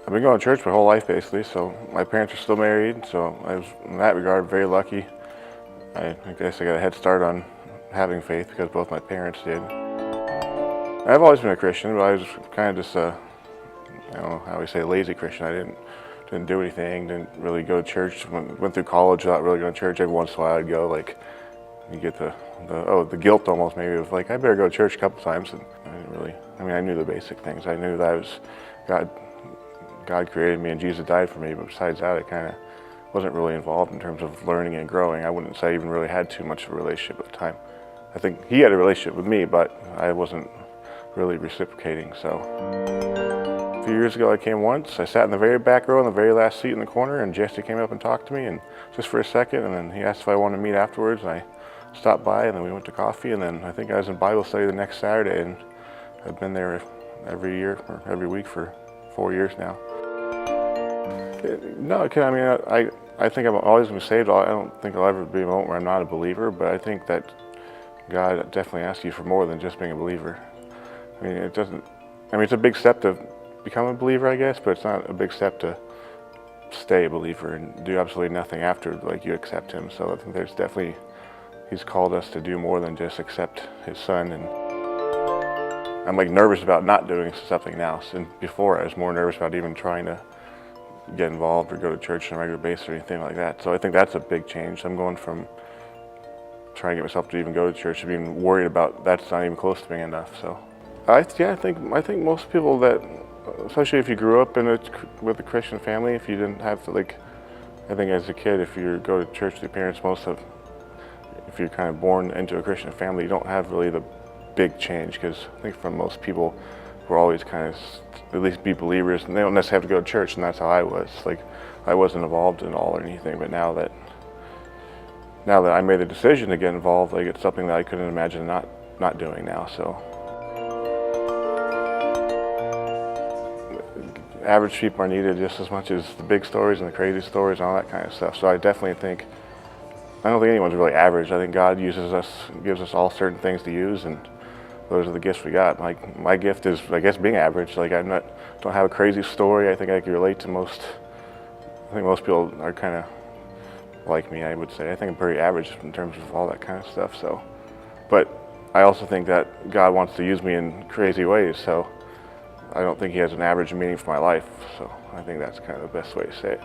I've been going to church my whole life basically, so my parents are still married, so I was, in that regard, very lucky. I guess I got a head start on having faith because both my parents did. I've always been a Christian, but I was kind of just I don't know how we say, a lazy Christian. I didn't do anything, didn't really go to church. Went through college without really going to church. Every once in a while I'd go, like, you get the guilt almost maybe of like, I better go to church a couple times. And I didn't really, I knew the basic things. I knew that God created me and Jesus died for me, but besides that, I kind of wasn't really involved in terms of learning and growing. I wouldn't say I even really had too much of a relationship at the time. I think he had a relationship with me, but I wasn't really reciprocating, so. A few years ago I came once. I sat in the very back row in the very last seat in the corner, and Jesse came up and talked to me, and just for a second, and then he asked if I wanted to meet afterwards, and I stopped by, and then we went to coffee, and then I think I was in Bible study the next Saturday, and I've been there every year or every week for 4 years now. No, I think I'm always going to be saved. I don't think I'll ever be a moment where I'm not a believer, but I think that God definitely asks you for more than just being a believer. It's a big step to become a believer, I guess, but it's not a big step to stay a believer and do absolutely nothing after, like, you accept him. So I think there's definitely, he's called us to do more than just accept his son. And I'm like nervous about not doing something now. And before I was more nervous about even trying to get involved or go to church on a regular basis or anything like that. So I think that's a big change. I'm going from trying to get myself to even go to church to being worried about that's not even close to being enough. So I think most people that, especially if you grew up with a Christian family, if you didn't have to, like, I think as a kid, if you go to church with your parents, if you're kind of born into a Christian family, you don't have really the big change, because I think for most people, we're always kind of at least be believers, and they don't necessarily have to go to church, and that's how I was. Like, I wasn't involved at all or anything, but now that I made the decision to get involved, like, it's something that I couldn't imagine not doing now. So average people are needed just as much as the big stories and the crazy stories and all that kind of stuff. So I definitely think, I don't think anyone's really average. I think God gives us all certain things to use, and those are the gifts we got. My gift is, I guess, being average. Like, don't have a crazy story. I think I can relate to most. I think most people are kind of like me, I would say. I think I'm pretty average in terms of all that kind of stuff. So, but I also think that God wants to use me in crazy ways. So I don't think he has an average meaning for my life. So I think that's kind of the best way to say it.